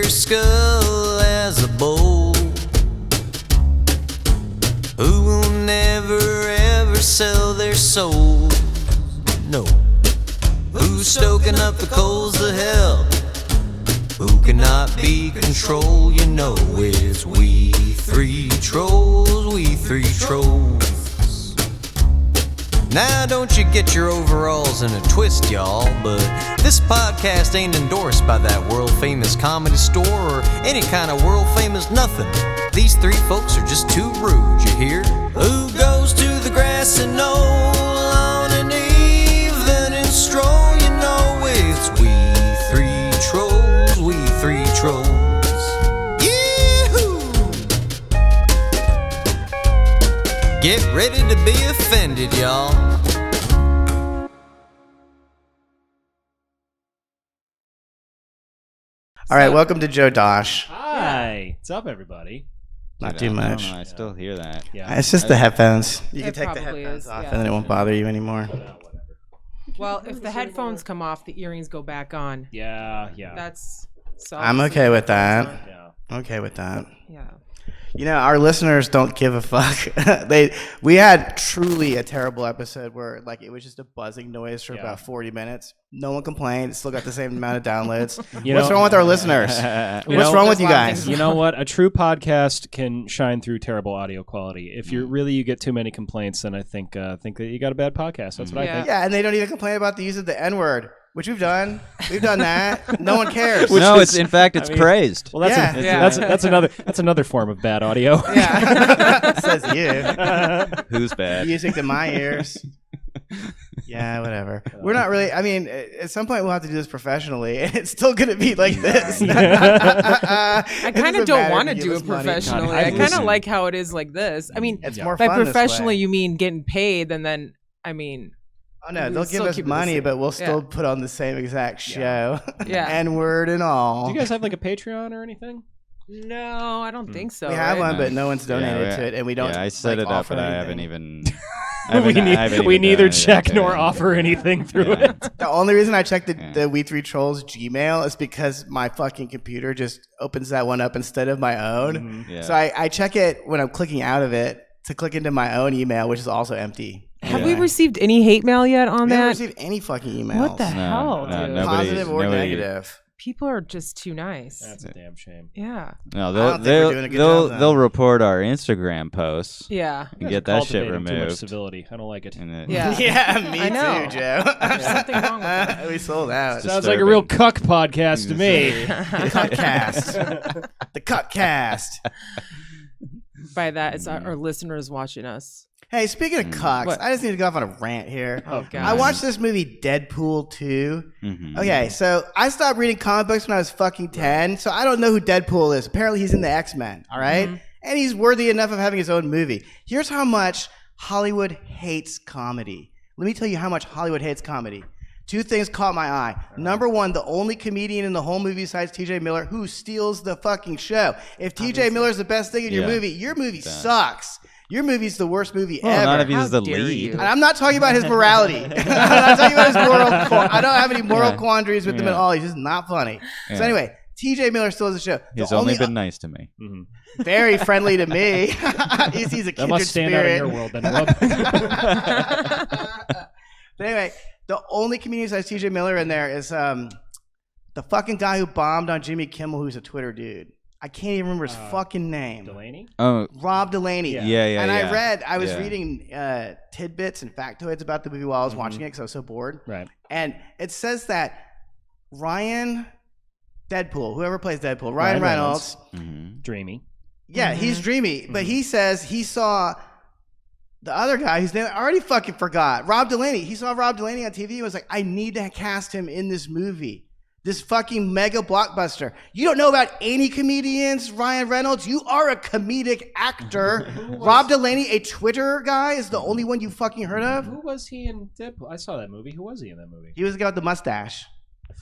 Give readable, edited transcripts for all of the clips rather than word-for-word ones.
your skull as a bowl. Who will never ever sell their soul? No. Who's stoking up the coals of hell? Who cannot be controlled? You know it's we three trolls, we three trolls. Now don't you get your overalls in a twist, y'all, but this podcast ain't endorsed by that world-famous comedy store or any kind of world-famous nothing. These three folks are just too rude, you hear? Who goes to the grassy knoll on an evening stroll? You know it's we three trolls, we three trolls. Get ready to be offended, y'all. All right, welcome to Joe Dosch. Hi. What's up, everybody? Not too much. I don't know, I still hear that. Yeah. It's just the headphones. You can It take the probably headphones is, off yeah. and then it won't bother you anymore. Well, if the headphones come off, the earrings go back on. Yeah. That's so. I'm okay with that. Yeah. Okay with that. Yeah. You know, our listeners don't give a fuck. We had truly a terrible episode where like it was just a buzzing noise for about 40 minutes. No one complained. It still got the same amount of downloads. What's wrong with our listeners? What's wrong with you guys? You know what? A true podcast can shine through terrible audio quality. If you get too many complaints, then I think that you got a bad podcast. That's what I think. Yeah, and they don't even complain about the use of the N-word, which we've done. We've done that. No one cares. No, it's in fact it's praised. Well, that's another form of bad audio. Yeah, says you. Who's bad? Music to my ears. Yeah, whatever. We're not really. I mean, at some point we'll have to do this professionally, and it's still going to be like this. I kind of don't want to do it professionally. God, I kind of like how it is like this. I mean, it's more by fun professionally this way. you mean getting paid, and then I mean. Oh no, we they'll give still us keep it the money, same. but we'll still put on the same exact show. Yeah. N-word and all. Do you guys have like a Patreon or anything? No, I don't think so. We have right? one, but no one's donated to it, and we don't. Yeah, I set like, it up, offer but I anything. haven't even. We neither check nor offer anything through it. The only reason I checked the We Three Trolls Gmail is because my fucking computer just opens that one up instead of my own. Mm-hmm. Yeah. So I check it when I'm clicking out of it to click into my own email, which is also empty. Have we received any hate mail yet on We haven't that? received any fucking emails. What the hell, dude? Positive or negative. People are just too nice. That's a damn shame. Yeah. No, I don't think we're doing a good job, they'll report our Instagram posts. Yeah. And get that shit Cultivating too much removed. civility. I don't like it. Yeah. Yeah, me I know. too, Joe. There's something wrong with that. We sold out. Sounds like a real cuck podcast to me. The Cuckcast. The Cuckcast. By that, it's our listeners watching us. Hey, speaking of cucks, What? I just need to go off on a rant here. Oh, God. I watched this movie Deadpool 2. Mm-hmm. Okay, so I stopped reading comic books when I was fucking 10, so I don't know who Deadpool is. Apparently he's in the X-Men, all right? And he's worthy enough of having his own movie. Here's how much Hollywood hates comedy. Let me tell you how much Hollywood hates comedy. Two things caught my eye. Number one, the only comedian in the whole movie besides T.J. Miller who steals the fucking show. If T.J. Miller's the best thing in your movie sucks. Your movie's the worst movie ever. Not if he's How the dare lead. you. And I'm not talking about his morality. I'm not talking about his moral. I don't have any moral quandaries with him at all. He's just not funny. Yeah. So anyway, T.J. Miller still has a show. He's only been nice to me. Very friendly to me. he's a kindred That must stand spirit. out in your world then, Rob. But anyway, the only comedian besides T.J. Miller in there is the fucking guy who bombed on Jimmy Kimmel, who's a Twitter dude. I can't even remember his fucking name. Delaney? Oh, Rob Delaney. Yeah. And I was reading tidbits and factoids about the movie while I was watching it because I was so bored. Right. And it says that Ryan Deadpool, whoever plays Deadpool, Ryan Reynolds. Dreamy. Yeah, he's dreamy. But he says he saw the other guy whose name I already fucking forgot. Rob Delaney. He saw Rob Delaney on TV and was like, I need to cast him in this movie. This fucking mega blockbuster. You don't know about any comedians, Ryan Reynolds. You are a comedic actor. Rob Delaney, a Twitter guy, is the only one you fucking heard of. Who was he in Deadpool? I saw that movie. Who was he in that movie? He was the guy with the mustache.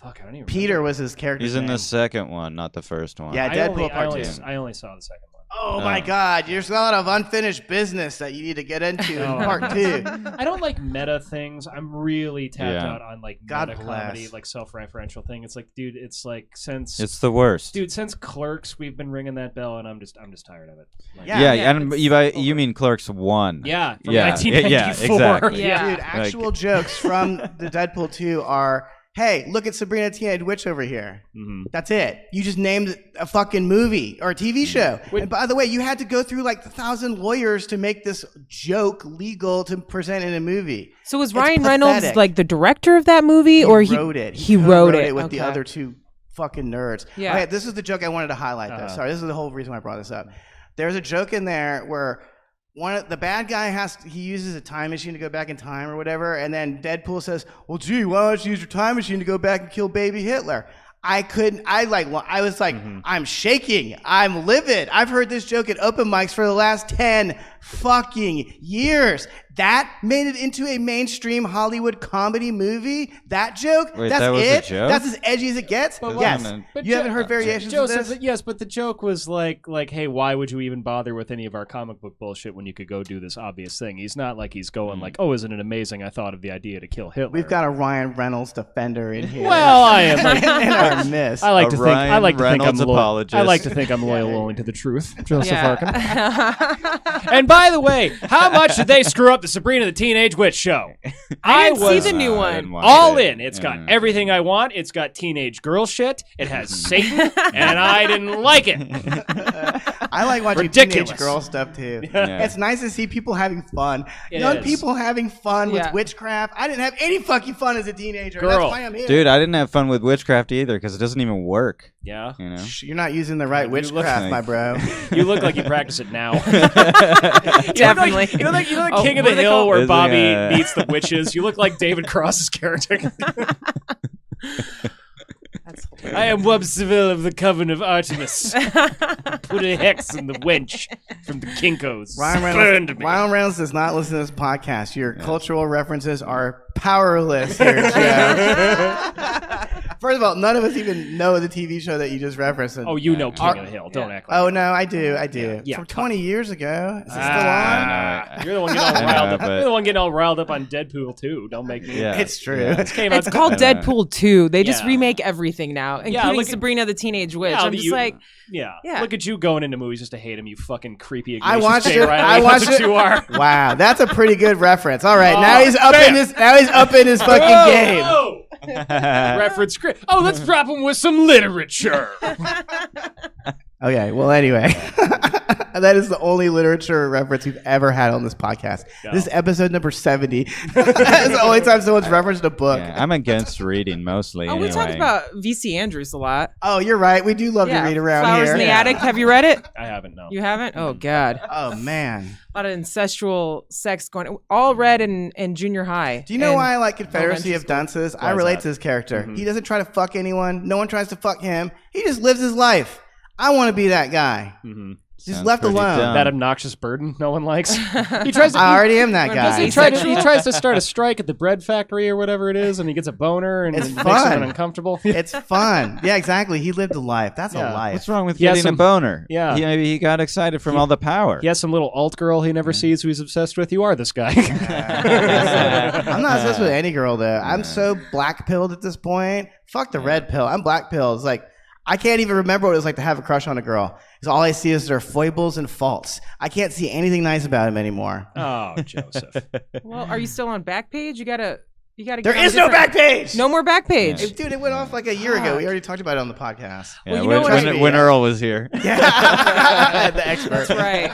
Fuck, I don't even Peter was his character. he's in the second one, not the first one. Yeah, Deadpool Part 2. I only saw the second one. Oh my God, there's a lot of unfinished business that you need to get into in part 2. I don't like meta things. I'm really tapped Yeah. out on like God meta bless. comedy, like self-referential thing. It's like, dude, it's like since It's the worst. dude, since Clerks, we've been ringing that bell, and I'm just tired of it. Like, Yeah. and you mean Clerks 1. yeah, from Yeah, 1994. exactly. Yeah. Dude, actual jokes from the Deadpool 2 are, hey, look at Sabrina Teenage Witch over here. Mhm. That's it. You just named a fucking movie or a TV show. And by the way, you had to go through like 1,000 lawyers to make this joke legal to present in a movie. So was It's Ryan Reynolds pathetic. like the director of that movie, or He wrote it. He wrote it with the Okay. other two fucking nerds. Yeah. Okay, this is the joke I wanted to highlight, though. Sorry, this is the whole reason why I brought this up. There's a joke in there where the bad guy he uses a time machine to go back in time or whatever, and then Deadpool says, "Well, gee, why don't you use your time machine to go back and kill baby Hitler?" I was like, I'm shaking. I'm livid. I've heard this joke at open mics for the last 10 fucking years. That made it into a mainstream Hollywood comedy movie. That joke? Wait, That's that was it? a joke? That's as edgy as it gets? But Yes. but You haven't heard variations Joe of this? says that, yes, but the joke was like, hey, why would you even bother with any of our comic book bullshit when you could go do this obvious thing? He's not like he's going like, oh, isn't it amazing? I thought of the idea to kill Hitler. We've got a Ryan Reynolds defender in here. Well, I am. Like, in our midst. I like A to think. I Ryan like to think I'm Reynolds loyal. apologist. I like to think I'm loyal only to the truth, Joseph Larkin. Yeah. And by the way, how much did they screw up the Sabrina the Teenage Witch show? I didn't see was the new I one. didn't watch all it. in. It's got everything I want. It's got teenage girl shit. It has Satan, and I didn't like it. I like watching Ridiculous. teenage girl stuff too. Yeah. It's nice to see people having fun. It Young is. people having fun with Yeah. witchcraft. I didn't have any fucking fun as a teenager. Girl. That's why I'm here. Dude, I didn't have fun with witchcraft either because it doesn't even work. Yeah, You know? You're not using the right You witchcraft, look my like- bro. you look like you practice it now. Definitely. You know, like Oh, King of what the do they Hill call- where Is it, Bobby meets the witches. You look like David Cross's character. I am Wub Savell of the Coven of Artemis. Put a hex in the wench from the Kinkos. Burned me. Ryan Reynolds does not listen to this podcast. Your cultural references are powerless here, Joe. First of all, none of us even know the TV show that you just referenced. Oh, you know King of the Hill. Don't act like Oh, no, I do. Yeah, From cut. 20 years ago. Is it still on? I know. You're the one getting all I know, riled up. but- You're the one getting all riled up on Deadpool too. Don't make me. Yeah. It's true. Yeah. This came out It's called Deadpool 2. They just Yeah. remake everything now, including look at- Sabrina the Teenage Witch. Yeah, I'm but just you- like, Yeah. Yeah. Look at you going into movies just to hate him, you fucking creepy I Ignatius watched J. it. Riley. I watched That's it. what you are. Wow, that's a pretty good reference. All right, now Oh, he's up bam. in his. Now he's up in his fucking game. Oh! Reference script. Oh, let's drop him with some literature. Okay, well, anyway, that is the only literature reference we've ever had on this podcast. No. This is episode number 70. That's the only time someone's referenced a book. Yeah, I'm against reading mostly. oh, we talked anyway. about V.C. Andrews a lot. Oh, you're right. We do love to read around Flowers here. in the Attic. Have you read it? I haven't, no. You haven't? Oh, God. Oh man, A lot of incestual sex going on. All read in junior high. do you know and why I like Confederacy elementary of school. Dunces? I Why is relate that? to this character. He doesn't try to fuck anyone. No one tries to fuck him. He just lives his life. I want to be that guy. Mm-hmm. Just Sounds left pretty alone. dumb. That obnoxious burden no one likes. He tries to. I already am that Does guy. He tries to start a strike at the bread factory or whatever it is, and he gets a boner, and It's it makes fun. him uncomfortable. It's fun. Yeah, exactly. He lived a life. That's a Yeah. life. What's wrong with He has getting some- a boner? Yeah. Maybe he got excited from all the power. He has some little alt girl he never sees who he's obsessed with. You are this guy. I'm not obsessed with any girl though. I'm so black pilled at this point. Fuck the red pill. I'm black pilled. It's like I can't even remember what it was like to have a crush on a girl. Because all I see is their foibles and faults. I can't see anything nice about him anymore. Oh, Joseph. Well, are you still on Backpage? You gotta. There get on is no different- back page. No more Backpage. Dude, it went off like a year ago. We already talked about it on the podcast. Yeah, Well, you know when, what when, when Earl was here. Yeah, the expert. That's right.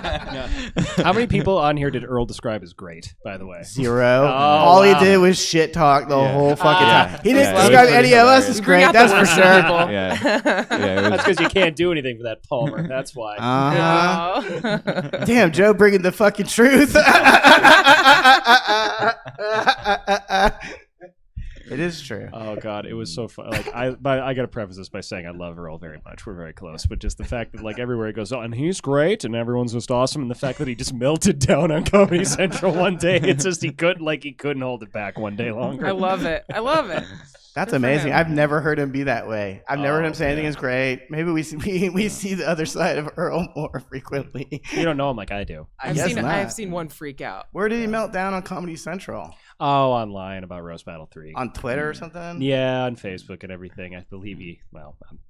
How many people on here did Earl describe as great, by the way? Zero. Oh, All wow. he did was shit talk the whole fucking time. He didn't Yeah, it was describe pretty any of us hilarious. as Bring great. out the That's for worst sure. people. Yeah. Yeah, it That's was, because you can't do anything for that Palmer. That's why. Uh-huh. Damn, Joe bringing the fucking truth. It is true. Oh God, it was so fun. Like I gotta preface this by saying I love Earl very much. We're very close, but just the fact that like everywhere he goes, oh, and he's great, and everyone's just awesome, and the fact that he just melted down on Comedy Central one day, it's just he couldn't hold it back one day longer. I love it. That's Good for amazing. him. I've never heard him be that way. I've never heard him say anything is great. Maybe we see the other side of Earl more frequently. You don't know him like I do. I've seen one freak out. Where did he melt down on Comedy Central? Oh, online about Roast Battle 3. On Twitter or something? Yeah, on Facebook and everything. I believe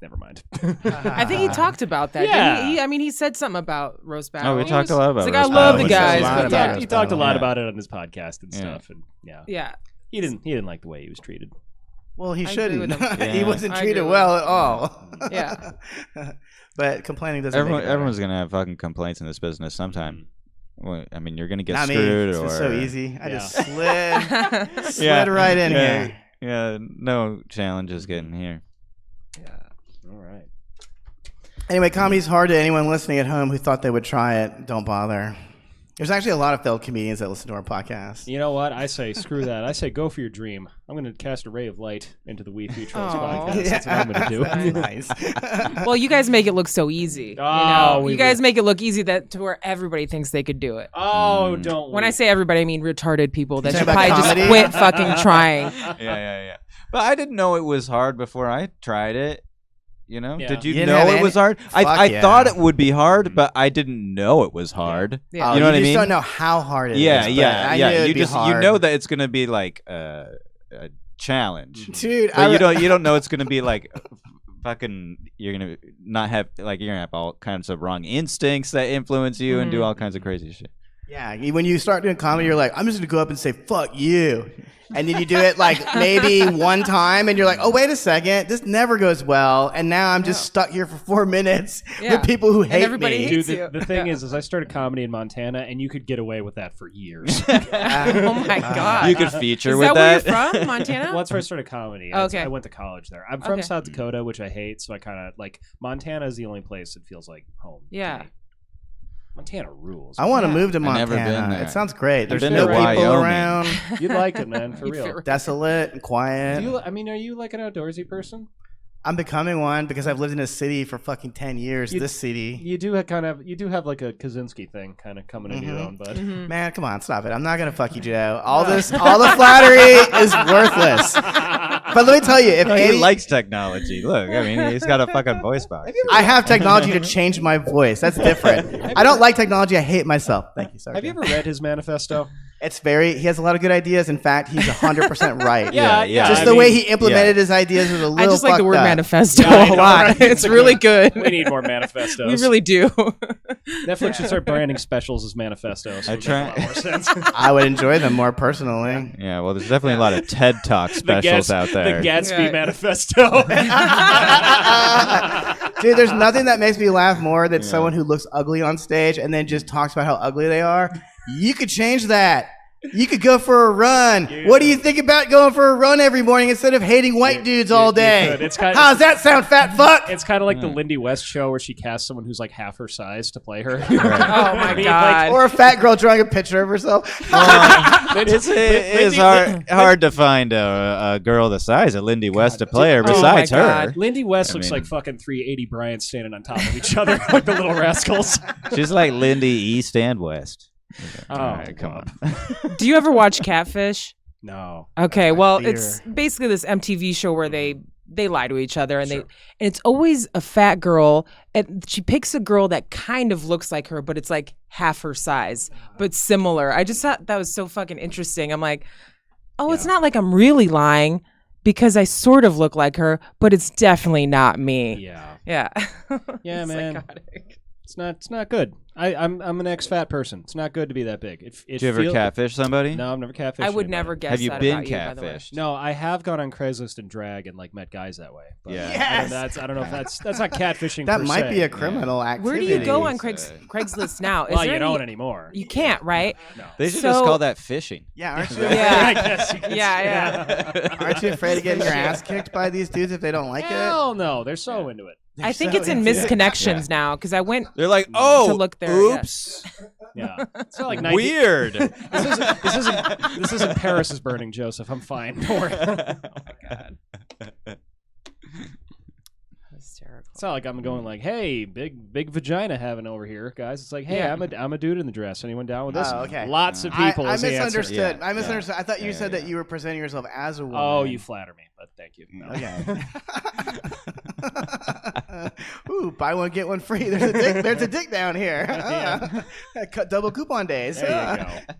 never mind. I think he talked about that. Yeah. He said something about Roast Battle. Oh, we talked a lot about He's Roast like, I love Battle. the guys. He But talked He talked a lot Yeah. about it on his podcast and Yeah. stuff, and yeah. he didn't like the way he was treated. Well, he I agree with shouldn't. him. He Yeah. wasn't I treated agree with well at all. Yeah. But complaining doesn't make it better. Everyone's gonna have fucking complaints in this business sometime. Well, I mean, you're gonna get Not me. screwed, This or was so easy. I Yeah. just slid Yeah. right in yeah. here. Yeah, no challenges getting here. Yeah. All right. Anyway, comedy's hard to anyone listening at home who thought they would try it. Don't bother. There's actually a lot of failed comedians that listen to our podcast. You know what? I say screw that. I say go for your dream. I'm going to cast a ray of light into the We Feature Trolls Aw. podcast. That's what I'm going to do. Nice. Well, you guys make it look so easy. Oh, you guys make it look easy to where everybody thinks they could do it. Oh, don't. When I say everybody, I mean retarded people that You should talking probably about just comedy? quit fucking trying. Yeah. But I didn't know it was hard before I tried it. You know? Yeah. Did you You didn't know have it any- was hard? Fuck I yeah. thought it would be hard, but I didn't know it was hard. Yeah. Oh, You know what I just mean? don't know how hard it is. Yeah, but yeah, I yeah. knew it'd You be just hard. you know that it's gonna be like a challenge. Dude, But you don't know it's gonna be like fucking you're gonna not have like you're gonna have all kinds of wrong instincts that influence you and do all kinds of crazy shit. Yeah, when you start doing comedy, you're like, I'm just gonna go up and say "fuck you," and then you do it like maybe one time, and you're like, oh wait a second, this never goes well, and now I'm just stuck here for 4 minutes Yeah. with people who hate everybody me. hates Dude, you. the thing Yeah. is I started comedy in Montana, and you could get away with that for years. Oh my god. You could feature Is with that where that. you're from, Montana? Well, that's where I started comedy. Okay. I went to college there. I'm from Okay. South Dakota, which I hate, so I kind of like Montana is the only place that feels like home. to Yeah. me. Montana rules. I want to Yeah. move to I've never been Montana. there. It sounds great. There's been no to people Wyoming. around, You'd like it, man, for You'd real. feel- desolate and quiet. Are you like an outdoorsy person? I'm becoming one because I've lived in a city for fucking 10 years. You- This city. You do have have like a Kaczynski thing kind of coming into your own, bud. Mm-hmm. Man, come on, stop it. I'm not gonna fuck you, Joe. All the flattery is worthless. But let me tell you, if No, he any, likes technology. Look, I mean, he's got a fucking voice box. I have technology to change my voice. That's different. I don't like technology. I hate myself. Thank you. Sorry. Have you Joe. ever read his manifesto? He has a lot of good ideas. In fact, he's 100% right. Yeah. Just I the mean, way he implemented his ideas is a little I just like the word fucked up. manifesto Yeah, I a know, lot. right? It's really good. We need more manifestos. We really do. Netflix should start branding specials as manifestos. So I it would make a lot try- more sense. I would enjoy them more personally. Yeah, well, there's definitely a lot of TED Talk specials out there. The Gatsby Yeah. manifesto. Dude, there's nothing that makes me laugh more than someone who looks ugly on stage and then just talks about how ugly they are. You could change that. You could go for a run. What do you think about going for a run every morning instead of hating white dudes all day? could. It's kinda- How's that sound, fat fuck? It's kind of like the Lindy West show where she casts someone who's like half her size to play her. Oh my I mean, god. Or a fat girl drawing a picture of herself. Like, It is hard to find a girl the size of Lindy West to play her Oh my besides her. God. Lindy West I looks mean- like fucking 380 Bryants standing on top of each other like the little rascals. She's like Lindy East and West. Oh, All right, come on. Do you ever watch Catfish? No. Okay, well, Fear. it's basically this MTV show where they lie to each other, and and it's always a fat girl, and she picks a girl that kind of looks like her, but it's like half her size, but similar. I just thought that was so fucking interesting. I'm like, oh, it's not like I'm really lying because I sort of look like her, but it's definitely not me. Yeah. Yeah. Yeah, It's man. psychotic. It's not good. I'm an ex-fat person. It's not good to be that big. Did you ever catfish somebody? No, I've never catfished. I would anybody. never guess Have you that been about you, by the way. catfished? No, I have gone on Craigslist and drag and like met guys that way. But Yeah. I don't know if that's not catfishing. That per might se. be a criminal Where activity. do you go on Craigslist. Craigslist now? Is Well, there you don't any- anymore. You can't, right? No. They should So- just call that fishing. Yeah, aren't you? Yeah. I guess you could say Yeah. Aren't you afraid of getting your ass kicked by these dudes if they don't like it? Hell no, they're so into it. I think so it's in into it. misconnections now because I went. They're like, oh, look there, yeah. oops. Yeah. It's not like 19- Weird. This isn't Paris is burning, Joseph. I'm fine. Don't worry. Oh my god. Hysterical. It's not like I'm going like, hey, big vagina having over here, guys. It's like, hey, Yeah. I'm a dude in the dress. Anyone down with this? Oh, okay. Lots of people. I is the answer. misunderstood. Yeah. I misunderstood. I thought you Yeah, said yeah. that you were presenting yourself as a woman. Oh, you flatter me, but thank you. No. Okay. Ooh, buy one get one free. There's a dick. There's a dick down here. Cut double coupon days. There you go.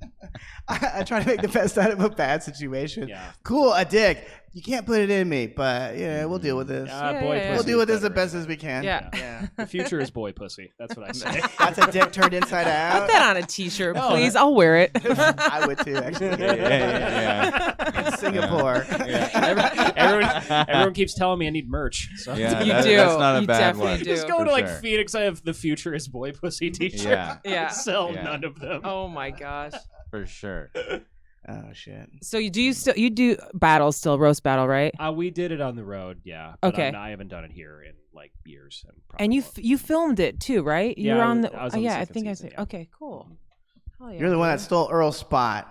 I try to make the best out of a bad situation. Yeah. Cool, a dick. You can't put it in me, but yeah, we'll deal with this. Boy yeah. We'll pussy deal with is this the better, best as we can. Yeah. Yeah. The future is boy pussy. That's what I say. That's a dick turned inside Put out. that on a t-shirt, No, please. I'll wear it. I would too, actually. Yeah. In Singapore. Everyone keeps telling me I need merch. So Yeah, You that- do. That's not a You bad definitely one. do. just go For to like sure. Phoenix. I have the future is boy pussy t-shirt. Yeah, Yeah. Sell Yeah. none of them. Oh my gosh. for sure. Oh shit. So you do battle still, roast battle, right? We did it on the road, yeah. But Okay. I haven't done it here in like years. And, And you probably you filmed it too, right? You Yeah, were I on was- the I was on the yeah, I second think season, I said yeah. okay, cool. Hell yeah, You're the one that dude. stole Earl's spot.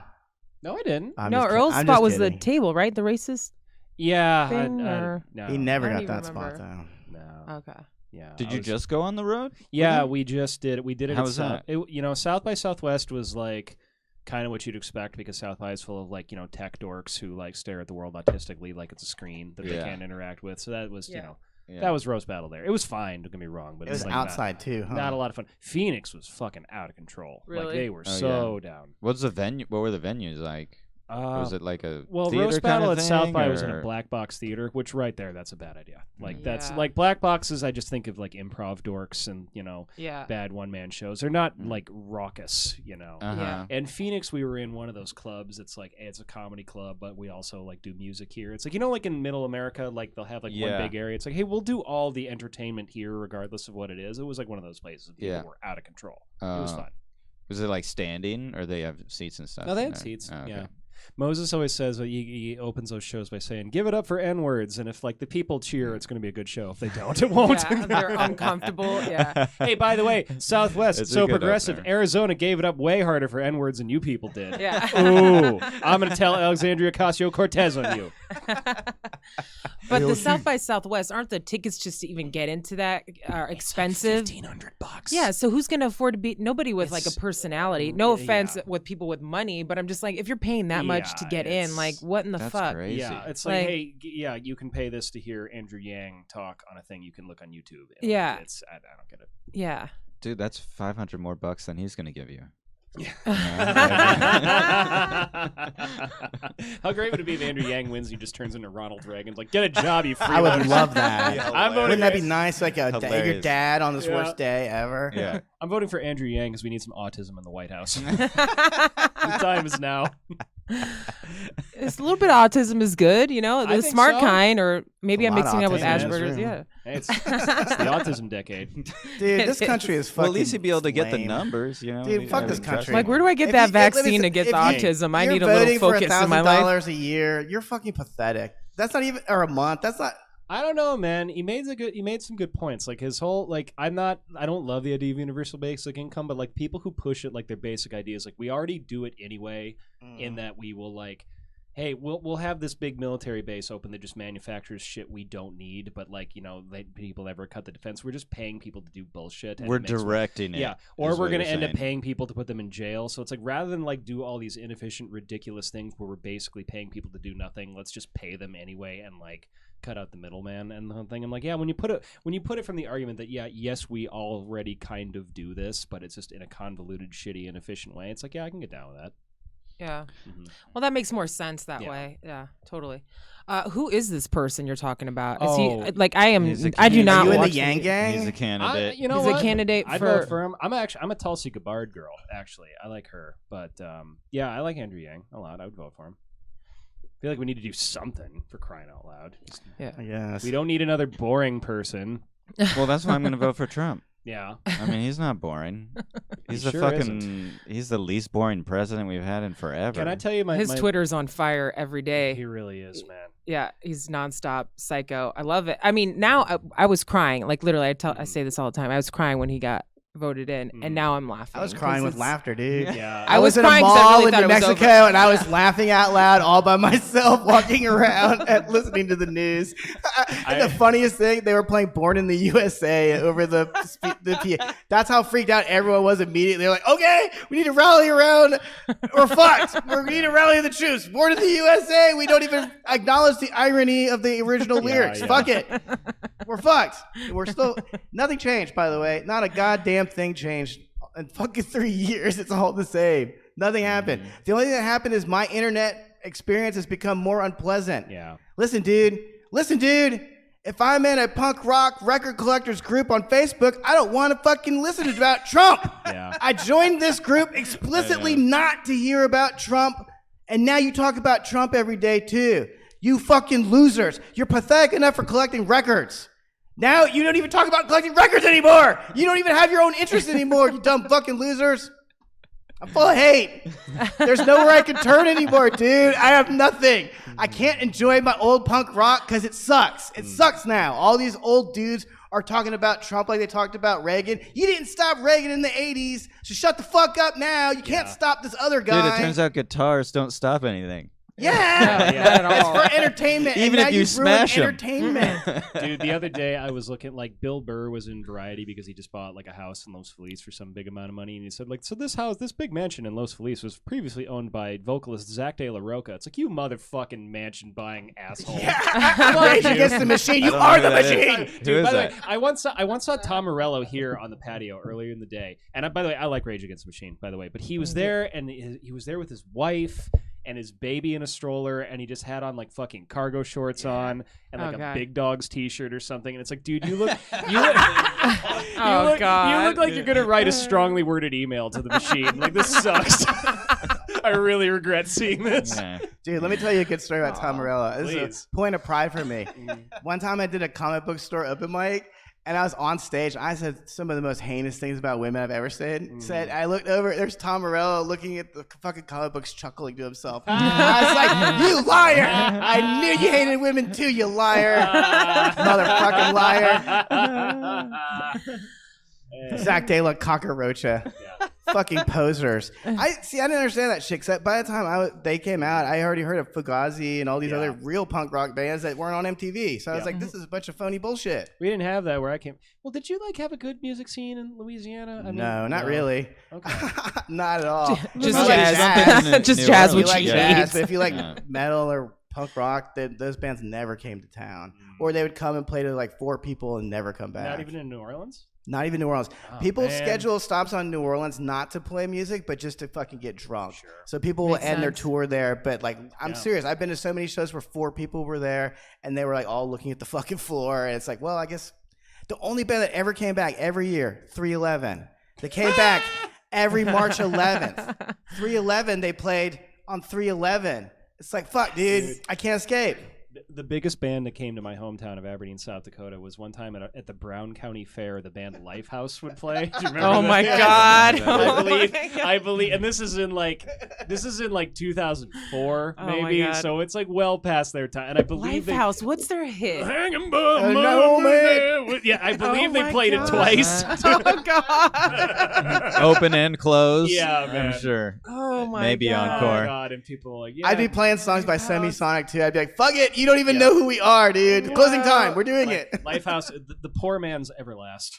No, I didn't. I'm No, just kid- Earl's I'm spot just was the kidding. table, right? The racist. Yeah. Thing, or- no. He never I don't got even that spot remember. though. No. Okay. Yeah. Did I you was- just go on the road? Yeah, we just did it. We did it. How at was that? South by Southwest was like kind of what you'd expect because South by is full of like tech dorks who like stare at the world autistically like it's a screen that they Yeah. can't interact with. So that was Yeah. that was roast battle there. It was fine. Don't get me wrong, but It was it's like outside too, huh? Not a lot of fun. Phoenix was fucking out of control. Like Really? they were Oh, so down. What's the venue? What were the venues like? Was it like a Well, theater roast kind battle of at South thing, by was in a or- black box theater, which right there, that's a bad idea. Like that's Yeah. like black boxes. I just think of like improv dorks and Yeah. bad one man shows. They're not like raucous, Uh-huh. Yeah. And Phoenix, we were in one of those clubs. It's like it's a comedy club, but we also like do music here. It's like like in Middle America, like they'll have like Yeah. one big area. It's like, hey, we'll do all the entertainment here, regardless of what it is. It was like one of those places. People Yeah. were out of control. It was fun. Was it like standing, or they have seats and stuff? No, they in had there? seats. Oh, okay. Yeah. Moses always says he opens those shows by saying, "Give it up for N-words," and if like the people cheer, it's going to be a good show. If they don't, it won't. Yeah, they're uncomfortable. Yeah. Hey, by the way, Southwest It's a so good progressive. opener. Arizona gave it up way harder for N-words than you people did. Yeah. Ooh, I'm going to tell Alexandria Ocasio-Cortez on you. But the South by Southwest, aren't the tickets just to even get into that expensive? $1,500. Yeah, so who's gonna afford to be nobody with like a personality? No offense with people with money, but I'm just like, if you're paying that much to Yeah, get in, it's- like, what in the That's fuck? crazy. Yeah, it's like, Like- hey, yeah, you can pay this to hear Andrew Yang talk on a thing you can look on YouTube. And Yeah. it's I don't get it. Yeah. Dude, that's $500 more bucks than he's gonna give you. How great would it be if Andrew Yang wins? He just turns into Ronald Reagan. Like, get a job, you I would freeloader. love that. I'm voting Wouldn't that for- be nice? Like your Hilarious. dad on his Yeah. worst day ever. Yeah. I'm voting for Andrew Yang because we need some autism in the White House. The time is now. It's a little bit of autism is good, I the think smart so. kind, or maybe It's a I'm lot of mixing up with autism, yeah, that's Asperger's. true. Yeah. Hey, it's the autism decade. Dude, this country is fucking Well, at least he'd be able to get the lame. numbers, Dude, fuck this country. Like, where do I get If that you- let me vaccine say- against if you- autism? I you're need a little voting for focus in my life. $1,000 a year. You're fucking pathetic. That's not even, or a month. That's not. I don't know, man. He made some good points. Like his whole I don't love the idea of universal basic income, but like people who push it like their basic ideas, like we already do it anyway, in that we will like, hey, we'll have this big military base open that just manufactures shit we don't need, but like people never cut the defense. We're just paying people to do bullshit. And We're it makes directing it. Yeah, or is we're what gonna you're end up saying. paying people to put them in jail. So it's like rather than like do all these inefficient, ridiculous things where we're basically paying people to do nothing, let's just pay them anyway and like cut out the middleman and the whole thing. I'm like, yeah, when you put it from the argument that yes, we already kind of do this, but it's just in a convoluted, shitty, inefficient way. It's like, yeah, I can get down with that. Yeah. Mhm. Well, that makes more sense that Yeah. way. Yeah, totally. Who is this person you're talking about? Is Oh, he like I am? he's a I do candidate. not Are you in the watch Yang gang? He's a candidate. You know He's a what? candidate I'd for- vote for him. I'm a Tulsi Gabbard girl, actually. I like her, but yeah, I like Andrew Yang a lot. I would vote for him. I feel like we need to do something, for crying out loud. Yeah. I guess. We don't need another boring person. Well, that's why I'm gonna vote for Trump. Yeah. I mean, he's not boring. He's He the sure fucking. He's the least boring president we've had in forever. Can I tell you His Twitter's on fire every day. He really is, man. Yeah, he's nonstop psycho. I love it. I mean, now I was crying. Like literally, I say this all the time. I was crying when he got voted in, and now I'm laughing. I was crying with 'cause laughter, dude. Yeah. I was in a crying 'cause I mall really in thought New it was Mexico, over. and I was laughing out loud all by myself, walking around and listening to the news. And the funniest thing, they were playing "Born in the USA" over the PA. That's how freaked out everyone was immediately. They're like, "Okay, we need to rally around. We're fucked. We need to rally the troops. Born in the USA." We don't even acknowledge the irony of the original lyrics. yeah. Fuck it. We're fucked. We're still nothing changed, by the way. Not a goddamn thing changed in fucking 3 years. It's all the same. Nothing happened. The only thing that happened is my internet experience has become more unpleasant. Yeah. Listen, dude. If I'm in a punk rock record collectors group on Facebook, I don't want to fucking listen about Trump. Yeah. I joined this group explicitly not to hear about Trump, and now you talk about Trump every day too. You fucking losers. You're pathetic enough for collecting records. Now you don't even talk about collecting records anymore. You don't even have your own interest anymore, you dumb fucking losers. I'm full of hate. There's nowhere I can turn anymore, dude. I have nothing. I can't enjoy my old punk rock because it sucks. It sucks now. All these old dudes are talking about Trump like they talked about Reagan. You didn't stop Reagan in the 80s, so shut the fuck up now. You can't stop this other guy. Dude, it turns out guitars don't stop anything. Yeah, Not at all. it's for entertainment. Even and if now you you've smash 'em. ruined entertainment. Dude, the other day I was looking, like, Bill Burr was in Variety because he just bought like a house in Los Feliz for some big amount of money, and he said, like, so this big mansion in Los Feliz was previously owned by vocalist Zach De La Rocha. It's like, you motherfucking mansion buying asshole. Rage Against the Machine. You are the machine. Who Dude, is by the that? way, I once saw Tom Morello here on the patio earlier in the day, and by the way, I like Rage Against the Machine, by the way, but he was there, and he was there with his wife and his baby in a stroller, and he just had on like fucking cargo shorts on and like Oh, a God. Big Dogs t-shirt or something, and it's like, dude, you look Oh, God. you look like you're gonna write a strongly worded email to the machine. Like, this sucks. I really regret seeing this. Yeah. Dude, let me tell you a good story about Tom Morello. This please. is a point of pride for me. One time I did a comic book store open mic, and I was on stage. I said some of the most heinous things about women I've ever said. I looked over, there's Tom Morello looking at the fucking comic books, chuckling to himself. I was like, you liar! I knew you hated women too, you liar. Motherfucking liar. Zach De La Cockroacha. Fucking posers. I didn't understand that shit. 'Cause by the time they came out, I already heard of Fugazi and all these other real punk rock bands that weren't on MTV. So I was like, this is a bunch of phony bullshit. We didn't have that where I came. Well, did you like have a good music scene in Louisiana? I mean, No, not really. Okay. Not at all. Just If you like jazz. Just New jazz If with you like cheese. jazz, but if you like Yeah. metal or punk rock, then those bands never came to town. Or they would come and play to like 4 people and never come back. Not even in New Orleans? Not even New Orleans. Oh, People man. schedule stops on New Orleans not to play music, but just to fucking get drunk. Sure. So people will Makes end their sense. tour there. But like, I'm Yeah. serious. I've been to so many shows where 4 people were there, and they were like all looking at the fucking floor. And it's like, well, I guess the only band that ever came back every year, 311. They came back every March 11th. 311. They played on 311. It's like, fuck, dude, I can't escape. The biggest band that came to my hometown of Aberdeen, South Dakota, was one time at the Brown County Fair. The band Lifehouse would play. Do you remember Oh that? my Yeah. God. I believe, and this is in like 2004 Oh my maybe. God. So it's like well past their time, and I believe Lifehouse. What's their hit? Hanging no, man. Yeah, I believe Oh they my played God. it twice. Oh God. Open and close. Yeah, man. I'm sure. Oh my Maybe God. Oh encore. my God, and people were like, yeah. I'd be playing songs by Semisonic too. I'd be like, fuck it, you don't even Yeah. know who we are, dude. Closing time, we're doing it. Lifehouse, the poor man's Everlast.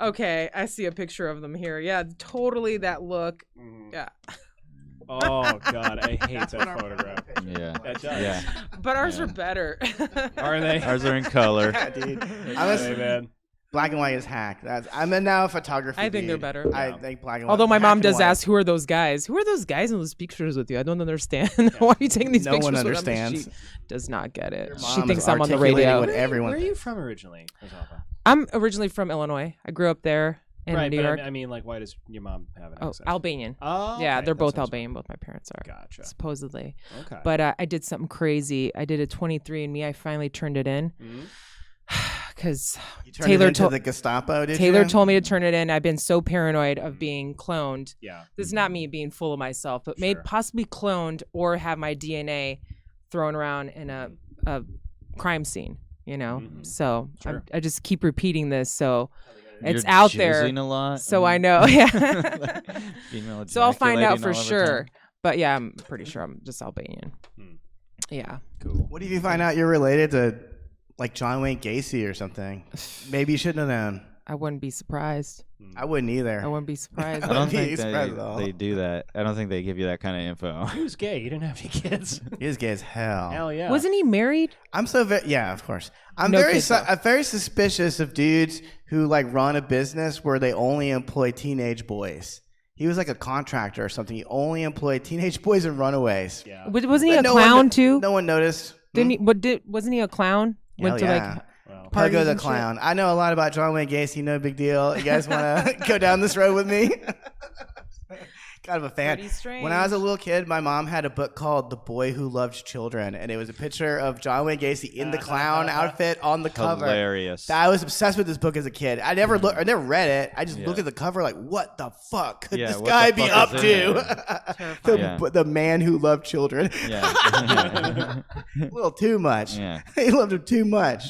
Okay, I see a picture of them here. Yeah, totally that look. Yeah. Oh God, I hate that photograph. Yeah. That does. Yeah. But ours Yeah. are better. Are they? Ours are in color. Yeah, dude. Are they, man? Black and white is hack. I'm in now photography. I think they're dude. better. I think black and white. Although my hack mom and does white. ask, who are those guys? Who are those guys in those pictures with you? I don't understand. Why are you taking these No pictures one with them? understands. She does not get it. Your She mom thinks is I'm on the articulating radio. what everyone Where are you thinks. from originally, Rozafa? I'm originally from Illinois. I grew up there in Right, New but York. I mean, like, why does your mom have an Oh, accent? Albanian. Oh, Yeah, okay, they're that both sounds Albanian. Both my parents are. Gotcha. Supposedly. Okay. But I did something crazy. I did a 23andMe. I finally turned it in Mhm. because You turned Taylor it into told the Gestapo, did Taylor you? told me to turn it in. I've been so paranoid of being cloned. Yeah. This is not me being full of myself, but Sure. maybe possibly cloned or have my DNA thrown around in a crime scene. You know, Mhm. so Sure. I just keep repeating this. So It's You're out there. jizzing a lot. So I know. Yeah. Female So I'll find out ejaculating for all the sure. time. But yeah, I'm pretty sure I'm just Albanian. Yeah. Cool. What if you find out you're related to like John Wayne Gacy or something? Maybe you shouldn't have known. I wouldn't be surprised. I wouldn't either. I wouldn't be surprised. I don't Be think surprised at all. they do that. I don't think they give you that kind of info. He was gay. He didn't have any kids. He is gay as hell. Hell yeah. Wasn't he married? I'm so yeah, of course. I'm No very kids, though. I'm very suspicious of dudes who like run a business where they only employ teenage boys. He was like a contractor or something. He only employed teenage boys and runaways. Yeah. Wasn't he But a clown too? No one noticed. Didn't he? Wasn't he a clown? Hell Went to yeah. like Well, parties Pogo the and shit? clown. I know a lot about John Wayne Gacy. No big deal. You guys want to go down this road with me? Kind of a fan. Pretty strange. When I was a little kid, my mom had a book called The Boy Who Loved Children, and it was a picture of John Wayne Gacy in the clown outfit on the cover. Hilarious. I was obsessed with this book as a kid. I never read it. I just Yeah. looked at the cover like, what the fuck could Yeah, this what guy the be fuck up is to? Yeah. The man who loved children. Yeah. A little too much. Yeah. He loved him too much.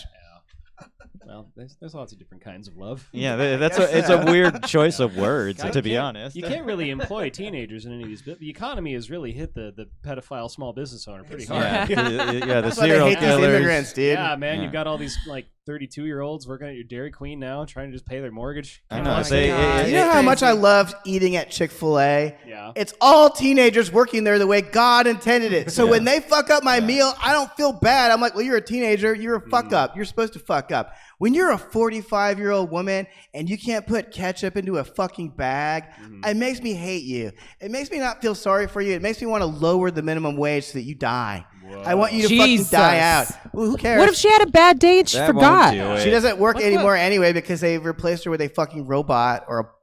well, there's lots of different kinds of love. Yeah, it's a weird choice of words, to be honest. You can't really employ teenagers in any of these. The economy has really hit the pedophile small business owner pretty hard. Yeah, the That's why they serial hate these killers. immigrants, dude. Yeah, man, Yeah. you've got all these like 32-year-olds working at your Dairy Queen now, trying to just pay their mortgage. I Oh know. my They, God. You know how much I loved eating at Chick-fil-A? Yeah. It's all teenagers working there the way God intended it. So when they fuck up my meal, I don't feel bad. I'm like, well, you're a teenager. You're a fuck up. You're supposed to fuck up. When you're a 45-year-old woman and you can't put ketchup into a fucking bag, it makes me hate you. It makes me not feel sorry for you. It makes me want to lower the minimum wage so that you die. I want you to Jesus. fucking die out. Well, who cares? What if she had a bad day and she That forgot? won't do it. She doesn't work What- anymore anyway because they replaced her with a fucking robot or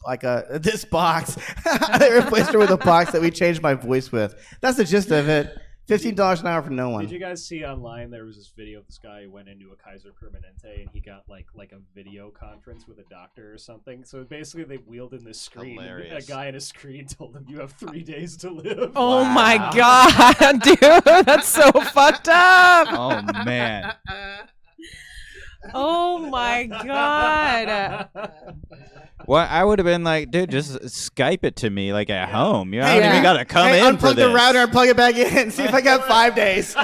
this box. They replaced her with a box that we changed my voice with. That's the gist of it. $15 an hour for no one. Did you guys see online there was this video of this guy who went into a Kaiser Permanente and he got like a video conference with a doctor or something? So basically they wheeled in this screen and a Hilarious. guy in a screen told him you have 3 days to live. Oh my God, dude, that's so fucked up. Oh man. Oh my God. Well, I would have been like, dude, just Skype it to me like at home. You know, I don't Yeah. even gotta come Hey, in for unplug this. the router and plug it back in. See if I got 5 days.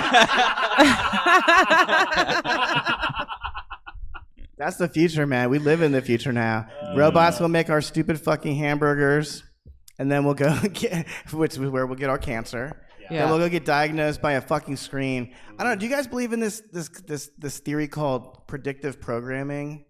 That's the future, man. We live in the future now. Robots will make our stupid fucking hamburgers, and then we'll go get, which is where we'll get our cancer. Yeah. Then we'll go get diagnosed by a fucking screen. I don't know. Do you guys believe in this theory called predictive programming?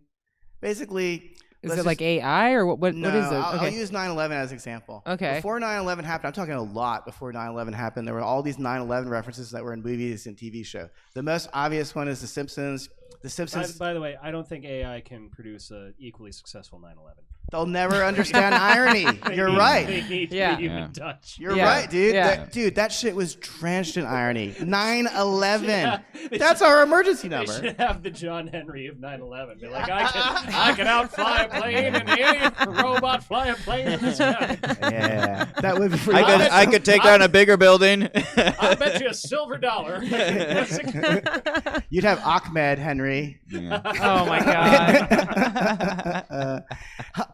Basically, Is let's it like just- AI or what no, is it? I'll use 9/11 as an example. Okay. Before 9/11 happened, I'm talking a lot before 9/11 happened, there were all these 9/11 references that were in movies and TV show. The most obvious one is The Simpsons. The Simpsons, By the way, I don't think AI can produce a equally successful 9/11. they'll never understand irony. You're They right. need Yeah. human Yeah. touch. You're Yeah. right, dude. Yeah. Dude, that shit was drenched in irony. 9/11. Yeah. That's our emergency They number. should have the John Henry of 9/11. Be like, I can outfly a plane and a robot fly a plane in the sky. Yeah, that would be pretty. I could take down a bigger building. I bet you a silver dollar. You'd have Ahmed Henry. Yeah. Oh my God.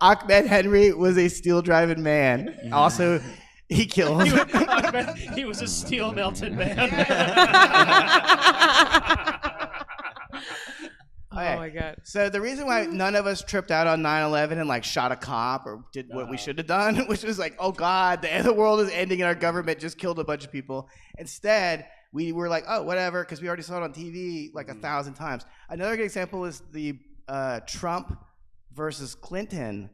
Ahmed Henry was a steel driving man. Also, he killed. He was a steel melted man. Okay. Oh my God. So the reason why none of us tripped out on 9/11 and like shot a cop or did what we should have done, which was like, oh God, the world is ending and our government just killed a bunch of people. Instead, we were like, oh, whatever, because we already saw it on TV like 1,000 times. Another good example is the Trump versus Clinton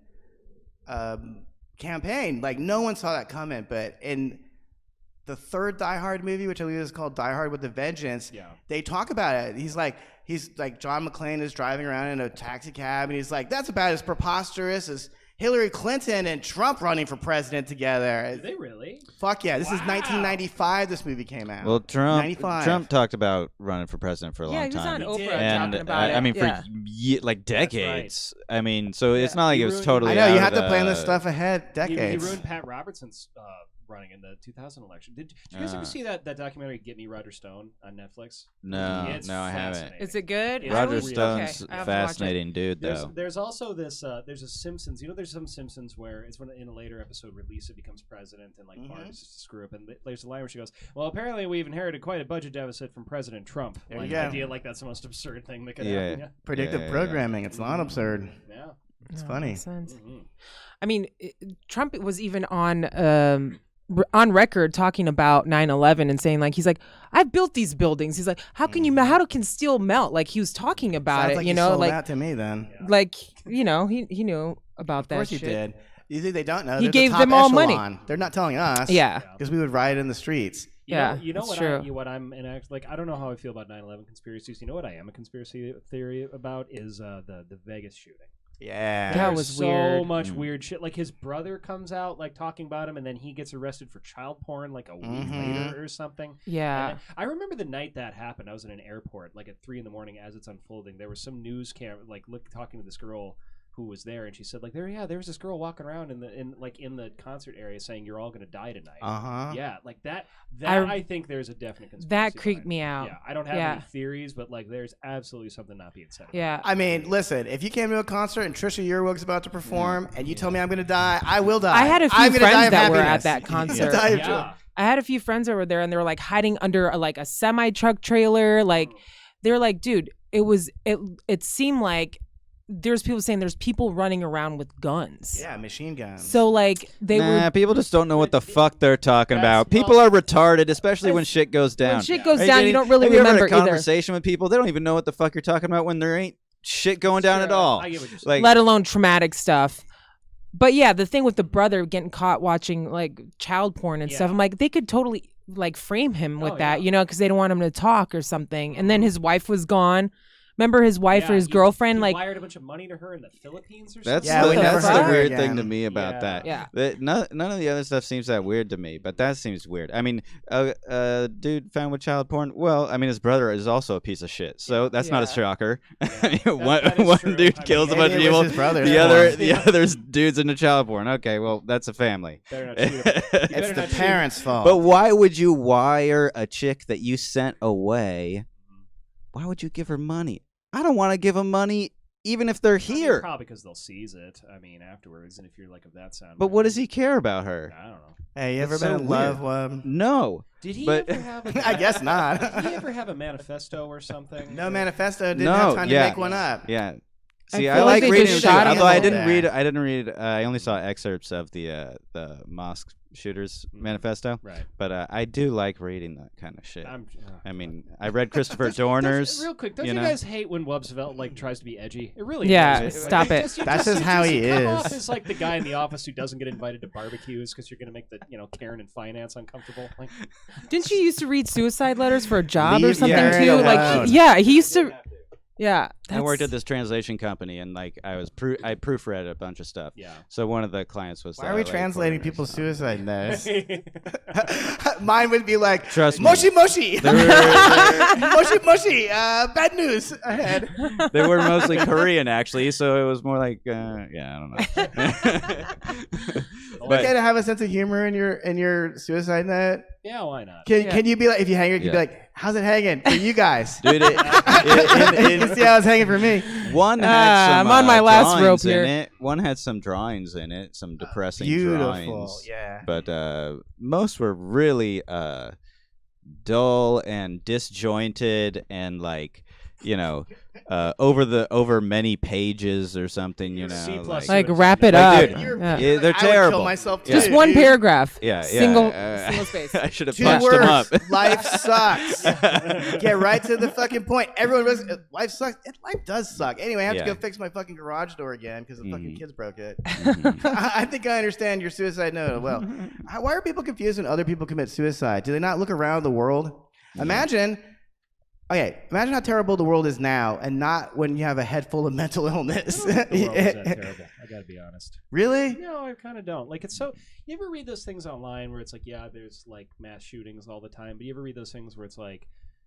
campaign. Like no one saw that coming, but in the third Die Hard movie, which I believe is called Die Hard with a Vengeance, Yeah. they talk about it. He's like John McClane is driving around in a taxi cab, and he's like, that's about as preposterous as Hillary Clinton and Trump running for president together. Did they really? Fuck yeah, this is 1995 this movie came out. Well, Trump 95. talked about running for president for a Yeah, long he was time. on He Oprah did. And talking about it. I mean, Yeah. for like decades. I mean, so it's not like He it was ruined- totally. I know, you out have of to plan the- this stuff ahead He decades. ruined Pat Robertson's running in the 2000 election. Did you guys ever see that documentary "Get Me Roger Stone" on Netflix? No, It's I haven't. fascinating. Is it good? It's Roger really Stone's okay. I have to watch it. fascinating dude, There's, though. there's also this. There's a Simpsons. There's some Simpsons where it's when in a later episode where Lisa becomes president and like Bart is just a screw up. And there's a line where she goes, "Well, apparently we've inherited quite a budget deficit from President Trump." There Like you the go. idea like that's the most absurd thing that could Yeah. happen. Predictive Yeah. programming. It's not absurd. Yeah. It's No, funny. makes sense. Mm-hmm. I mean, Trump was even on record talking about 9/11 and saying like he's like I've built these buildings. He's like how can steel melt? Like he was talking about Sounds it, like you he know, sold like out to me then. like he knew about that. Of course shit. he did. You think they don't know? He They're gave the top them all money. echelon. They're not telling us. Yeah. Because we would riot in the streets. You know that's what true. what I'm like I don't know how I feel about 9/11 conspiracies. You know what I am a conspiracy theory about is the Vegas shooting. Yeah. That There's was so weird. much weird shit. Like his brother comes out like talking about him, and then he gets arrested for child porn like a week later or something. Yeah. And I remember the night that happened. I was in an airport, like at 3 a.m. as it's unfolding. There was some news camera, like talking to this girl who was there, and she said like there was this girl walking around in the concert area saying you're all gonna die tonight. Yeah, like that. I think there's a definite conspiracy. That creeped behind me it. out. Yeah, I don't have Yeah. any theories, but like there's absolutely something not being said. Yeah. I mean, listen, if you came to a concert and Trisha Yearwood's about to perform and you tell me I'm going to die, I will die. I had a few I'm gonna die friends of that were at happiness. that concert. Die of joy. Yeah. I had a few friends that were there and they were like hiding under a semi truck trailer. Like they were like, dude, it seemed like there's people saying there's people running around with guns. Yeah, machine guns. So like they were People just don't know what the fuck they're talking That's- about. People are retarded, especially when shit goes down. when shit goes Are down, kidding? you don't really Have you ever remember had a either. conversation with people? They don't even know what the fuck you're talking about when there ain't shit going down at all. I get what you're saying. Like, Let alone traumatic stuff. But yeah, the thing with the brother getting caught watching like child porn and stuff, Yeah. I'm like, they could totally like frame him with Oh, that, yeah. you know, because they don't want him to talk or something. And then his wife was gone. Remember his wife or his he girlfriend? Like, wired a bunch of money to her in the Philippines or that's something. Yeah, we never that's heard the of her weird again. thing to me about Yeah. that. Yeah. None of the other stuff seems that weird to me, but that seems weird. I mean, dude found with child porn. Well, I mean, his brother is also a piece of shit, so that's not a Yeah. shocker. that is one true. dude I mean, kills a maybe bunch of it was people. his brother's The porn. other's dudes into child porn. Okay, well, that's a family. Better not shoot him. You it's better the not shoot him. parents' fault. But why would you wire a chick that you sent away? Why would you give her money? I don't want to give them money, even if they're I mean, here. probably because they'll seize it. I mean, afterwards, and if you're like of that sound. But what does he care about her? I don't know. Hey, you ever That's been so in love? No. Did he But- ever have? A, I guess not. Did he ever have a manifesto or something? No manifesto. Didn't No, have time yeah. to make one up. Yeah. I See, feel I like like they reading just them too. shot him Although I all didn't day. read. I didn't read. I only saw excerpts of the mosque shooters manifesto. Right. But I do like reading that kind of shit. I'm, I mean, I read Christopher Dorner's. Real quick, don't you you, know? guys hate when Websvelt like tries to be edgy? It really Yeah, is. stop it. That's just how he come is. off as like the guy in the office who doesn't get invited to barbecues because you're going to make the Karen in finance uncomfortable. Like, didn't you used to read suicide letters for a job or Leave something Karen too? alone. Like, yeah, he used to. Yeah, I worked at that's- this translation company, and like I proofread a bunch of stuff. yeah. So one of the clients was. Why are we like, translating foreigners. people's suicide notes? Mine would be like, Trust me. Moshi Moshi. They were- Moshi Moshi. Bad news ahead. They were mostly Korean, actually, so it was more like, yeah, I don't know. Okay to have a sense of humor in your suicide note. Yeah, why not? Can you be like, if you hang it, you be Yeah. like, how's it hanging for you guys? Dude, You can see how it's hanging for me. one had some I'm on my last drawings rope in here. it. One had some drawings in it, some depressing Beautiful. drawings. Yeah. But most were really dull and disjointed and like, over many pages or something, C plus like suicide wrap it note. up. Dude, Yeah. yeah, they're I would kill terrible. myself too, Just one dude. paragraph. Yeah, Single yeah. space. I should have 2 punched them up. words. Life sucks. Get right to the fucking point. Everyone was life sucks. Life does suck. Anyway, I have to Yeah. go fix my fucking garage door again because the fucking kids broke it. Mhm. I think I understand your suicide note well. Why are people confused when other people commit suicide? Do they not look around the world? Imagine how terrible the world is now, and not when you have a head full of mental illness. The world is that terrible. I gotta be honest. Really? No, I kind of don't. Like, it's so. You ever read those things online where it's like, yeah, there's like mass shootings all the time, but you ever read those things where it's like,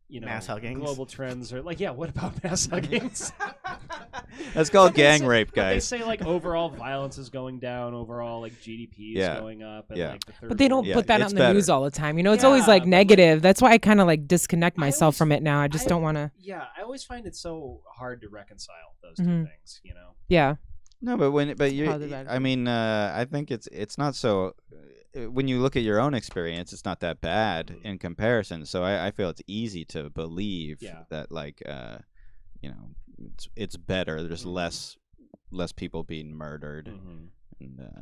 Mass huggings. global trends are like, what about mass huggings? That's called They gang say- rape, but They guys. say like overall violence is going down, overall like GDP is going up, and like the third But they don't world- put that it's on the better. news all the time. It's always like but, negative. That's why I kind of like disconnect myself always- from it now. I just don't want to. Yeah, I always find it so hard to reconcile those Mm-hmm. two things. Yeah. No, but you. Positive I attitude. mean, I think it's not so. When you look at your own experience, it's not that bad in comparison. So I feel it's easy to believe that like it's better. There's less people being murdered. And,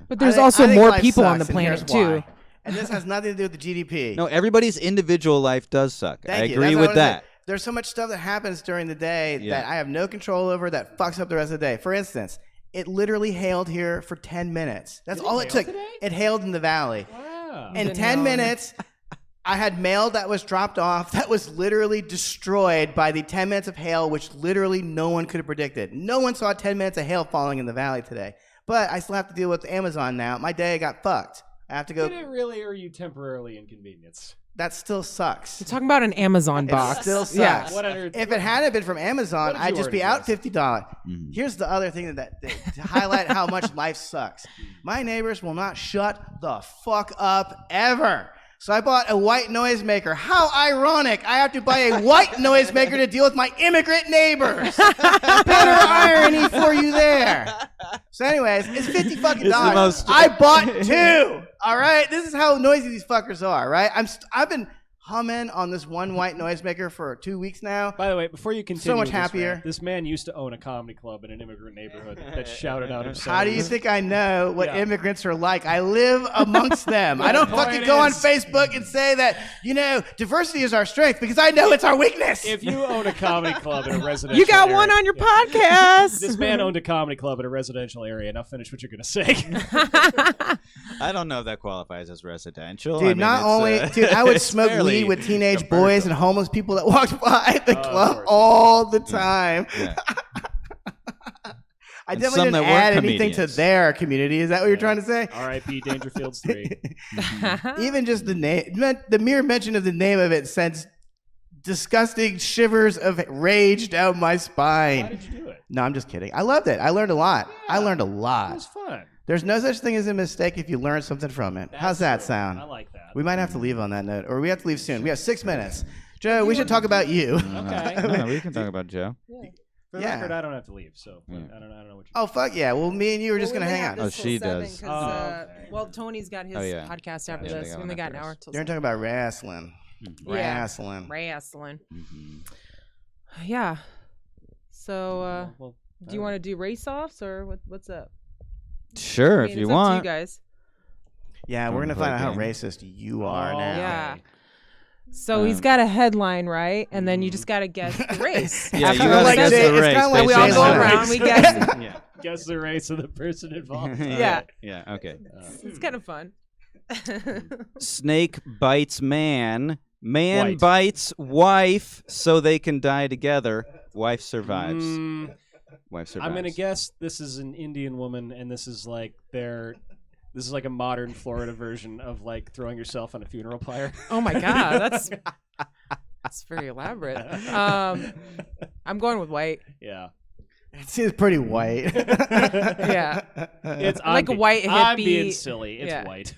But there's I also think more life people on sucks, the and here's planet too. why. And this has nothing to do with the GDP. no, everybody's individual life does suck. Thank I you. agree That's what with I wanna that. say. There's so much stuff that happens during the day Yeah. that I have no control over that fucks up the rest of the day. For instance, it literally hailed here for 10 minutes. That's all it took. It hailed in the valley. Wow. In Didn't 10 know. minutes, I had mail that was dropped off that was literally destroyed by the 10 minutes of hail, which literally no one could have predicted. No one saw 10 minutes of hail falling in the valley today. But I still have to deal with Amazon now. My day got fucked. I have to go. Did it really, or are you temporarily inconvenienced? That still sucks. You're talking about an Amazon box. It still sucks. Yeah. What on earth? If it hadn't been from Amazon, What did I'd you just be order, out Jess? $50. Here's the other thing that to highlight how much life sucks. My neighbors will not shut the fuck up ever. So I bought a white noisemaker. How ironic! I have to buy a white noisemaker to deal with my immigrant neighbors. Better irony for you there. So, anyways, it's $50 fucking It's the dollars. most- I bought two. All right, this is how noisy these fuckers are. Right? I've been humming on this one white noisemaker for 2 weeks now. By the way, before you continue, much with this happier. rant, this man used to own a comedy club in an immigrant neighborhood that shouted out himself. How do you think I know what Yeah. immigrants are like? I live amongst them. I don't The fucking point go on is- Facebook and say that, diversity is our strength because I know it's our weakness. If you own a comedy club in a residential You got area, one on your podcast. This man owned a comedy club in a residential area. Now finish what you're going to say. I don't know if that qualifies as residential. Dude, I mean, not it's, only, dude, I would it's smoke fairly weed with teenage commercial. boys and homeless people that walked by the of club course. all the time. Yeah. I And definitely some didn't that weren't add anything to comedians. their community. Is that what you're trying to say? R.I.P. Dangerfields 3. Even just the name, the mere mention of the name of it sends disgusting shivers of rage down my Why spine. did you do it? No, I'm just kidding. I loved it. I learned a lot. I learned a It lot. was fun. There's no such thing as a mistake if you learn something from it. How's that That's sound? true. I like that. We might have to leave on that note, or we have to leave soon. We have 6 minutes. Joe, we should talk about you. Okay. No, we can talk about Joe. For the Yeah. record, I don't have to leave, so I don't know what you. Oh, fuck yeah. Well, me and you are just going to hang out. Oh, she does. okay. Well, Tony's got his Oh, yeah. podcast after Yeah, they this. got We one only got an after hour us. till You're going to talk about wrestling. Yeah. Wrestling. wrestling. Mm-hmm. Yeah. So, Well, do you want to do race offs or what's up? Sure, I mean, if you it's up to want. you guys. Yeah, we're going to Play find out how game. racist you are Oh, now. Yeah. So he's got a headline, right? And then you just got to guess the race. Yeah, After you we gotta like guess Jay- the it's race. kinda like we all Jay's go race. around. We guess. Yeah. guess the race of the person involved. Yeah. Yeah. Okay. It's kind of fun. Snake bites man. Man White. bites wife so they can die together. Wife survives. Wife survives. I'm gonna guess this is an Indian woman, and this is like this is like a modern Florida version of like throwing yourself on a funeral pyre. Oh my god, that's very elaborate. I'm going with white. Yeah, It seems pretty white. Yeah. it's Like a white I'm hippie- being silly. It's Yeah. white.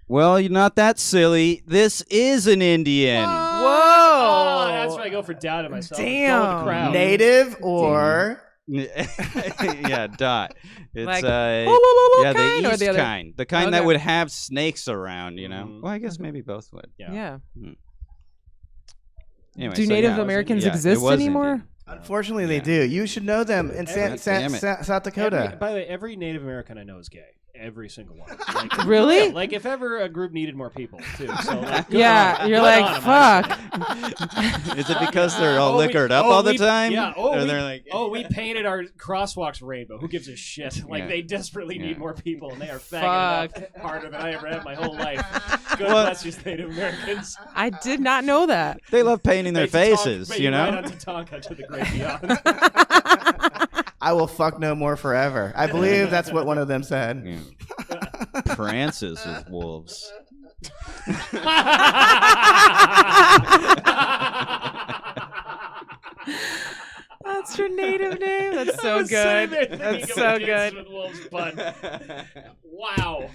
Well, you're not that silly. This is an Indian. Oh, that's why I go for doubt of myself. Go with the Damn. crowd. Native or... Yeah, dot. It's Like, yeah, kind, the or east the other- kind, the kind that Okay. would have snakes around. You know. Mhm. Well, I guess maybe both would. Yeah. Anyway, Do so, Native yeah, it was Americans Indian. Yeah, it exist was anymore? Indian. Unfortunately, they do. You should know them in South Dakota. By the way, every Native American I know is gay. Every single one. Like, Really? yeah, like if ever a group needed more people too. So like, good Yeah, on- you're good like, on 'em, fuck. Is it because they're all Oh, we- liquored up oh, all the we- time? Yeah. Or they're like, we painted our crosswalks rainbow. Who gives a shit? Like Yeah. they desperately Yeah. need more people, and they are fagging it up harder than I ever have my whole life. Good Well- bless you, Native Americans. I did not know that. they love painting their May faces, Tatanka- you may know? Right on Tatanka to the great beyond. I will fuck no more forever. I believe that's what one of them said. Yeah. Prances with wolves. That's your native name. That's so good. That's so good. With wolves, bud. Wow.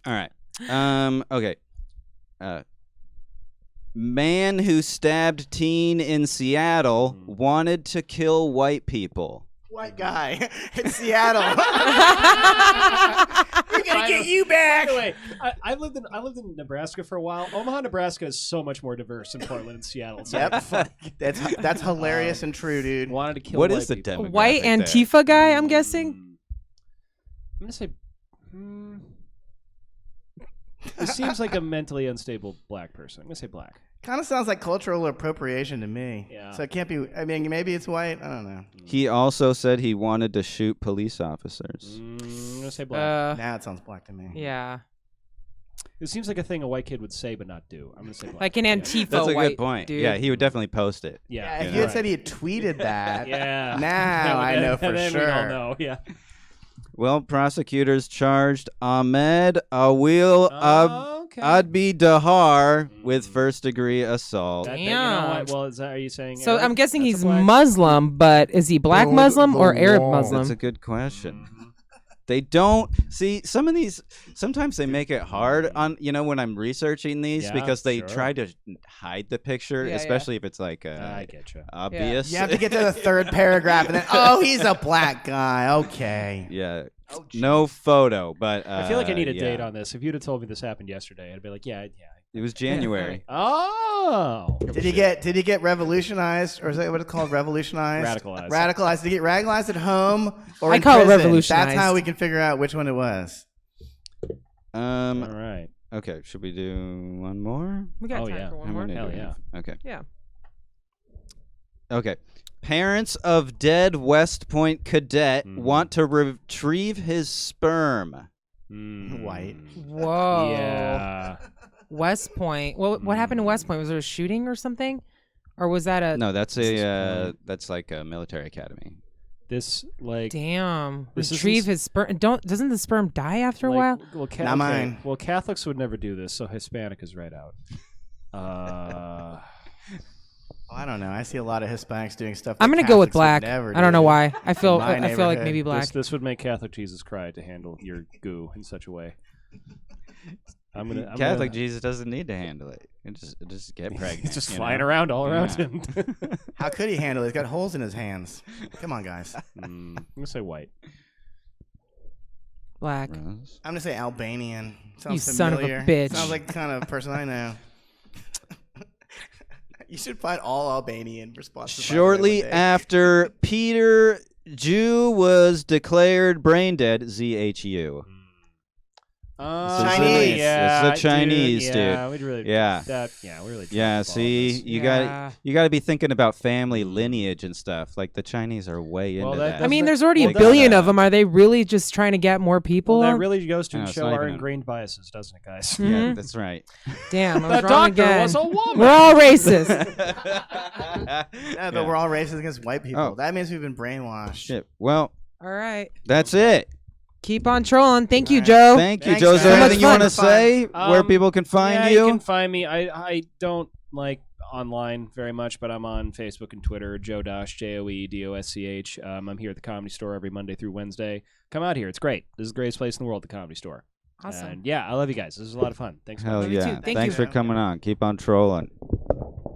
All right. Okay. Man who stabbed teen in Seattle wanted to kill white people. White guy in Seattle. We're gonna get you back. By the way, I lived in Nebraska for a while. Omaha, Nebraska is so much more diverse than Portland and Seattle. So Yep. That's hilarious and true, dude. Wanted to kill What white is the people. demographic White there? Antifa guy, I'm guessing. I'm gonna say. It seems like a mentally unstable black person. I'm gonna say black. Kind of sounds like cultural appropriation to me. Yeah. So it can't be. I mean, maybe it's white. I don't know. He also said he wanted to shoot police officers. I'm gonna say black. Now it sounds black to me. Yeah. It seems like a thing a white kid would say but not do. I'm gonna say black. Like an Antifa That's a white good point. dude. Yeah, he would definitely post it. Yeah. If you had said he had tweeted that, Yeah. now I know for then sure. We all know. Yeah. Well, prosecutors charged Ahmed Awil Adbi Dahar with first-degree assault. You know Damn. what? Well, are you saying? So Arab? I'm guessing That's he's a black? Muslim, but is he black Muslim or Arab Muslim? That's a good question. They don't see some of these. Sometimes they make it hard on when I'm researching these Yeah, because they sure. try to hide the picture, Yeah, especially if it's like I get you. obvious. You have to get to the third paragraph and then, oh, he's a black guy. Okay. Yeah, no photo, but I feel like I need a yeah. date on this. If you'd have told me this happened yesterday, I'd be like, yeah. It was January. Oh. Did he get revolutionized, or is that what it's called? Revolutionized? Radicalized. Radicalized. Did he get radicalized at home or I in call it prison? revolutionized. That's how we can figure out which one it was. All right. Okay, should we do one more? We got Oh, time yeah. for one How more. many do Hell we yeah. have? Okay. Yeah. Okay. Parents of dead West Point cadet want to retrieve his sperm. White. Whoa. Yeah. West Point. Well, what happened to West Point? Was there a shooting or something? Or was that a No, that's like a military academy. This like damn This retrieve isn't- his sperm? Doesn't the sperm die after a while? Well, Not mine. Well, Catholics would never do this, so Hispanic is right out. I don't know. I see a lot of Hispanics doing stuff. I'm that gonna go with Catholics would black. never I don't know do. why. I feel my I feel like neighborhood. maybe black. This would make Catholic Jesus cry to handle your goo in such a way. I'm Catholic Jesus doesn't need to handle it. It just get pregnant. It's just you flying know? around all around Yeah. him. How could he handle it? He's got holes in his hands. Come on, guys. I'm gonna say white. Black. Rose? I'm gonna say Albanian. Sounds You son of a familiar. bitch. Sounds like the kind of person I know. You should find all Albanian responses. Shortly after Peter Jew was declared brain dead, ZHU. Chinese. Yeah, It's a Chinese dude. Yeah, we'd really. Yeah. We really. Yeah, see, you got to be thinking about family lineage and stuff. Like the Chinese are way Well, into that that. I mean, there's already Well, a billion that- of them. Are they really just trying to get more people? Well, that on? really goes to No, it's show not our even a- ingrained biases, doesn't it, guys? Yeah, that's right. Damn, I was That wrong doctor again. was a woman. We're all racist. Yeah, but we're all racist against white people. Oh. That means we've been brainwashed. Shit. Well, All right. that's it. Keep on trolling. Thank you, All right. Joe. Thank you, Thanks, Joe. Is there guys. anything you So much want to fun. say where people can find yeah, you? you can find me. I don't like online very much, but I'm on Facebook and Twitter. Joe Dosch, JoeDosch. I'm here at the Comedy Store every Monday through Wednesday. Come out here. It's great. This is the greatest place in the world, the Comedy Store. Awesome. And yeah, I love you guys. This is a lot of fun. Thanks. Hell Love you yeah. too. Thank Thanks you. for coming on. Keep on trolling.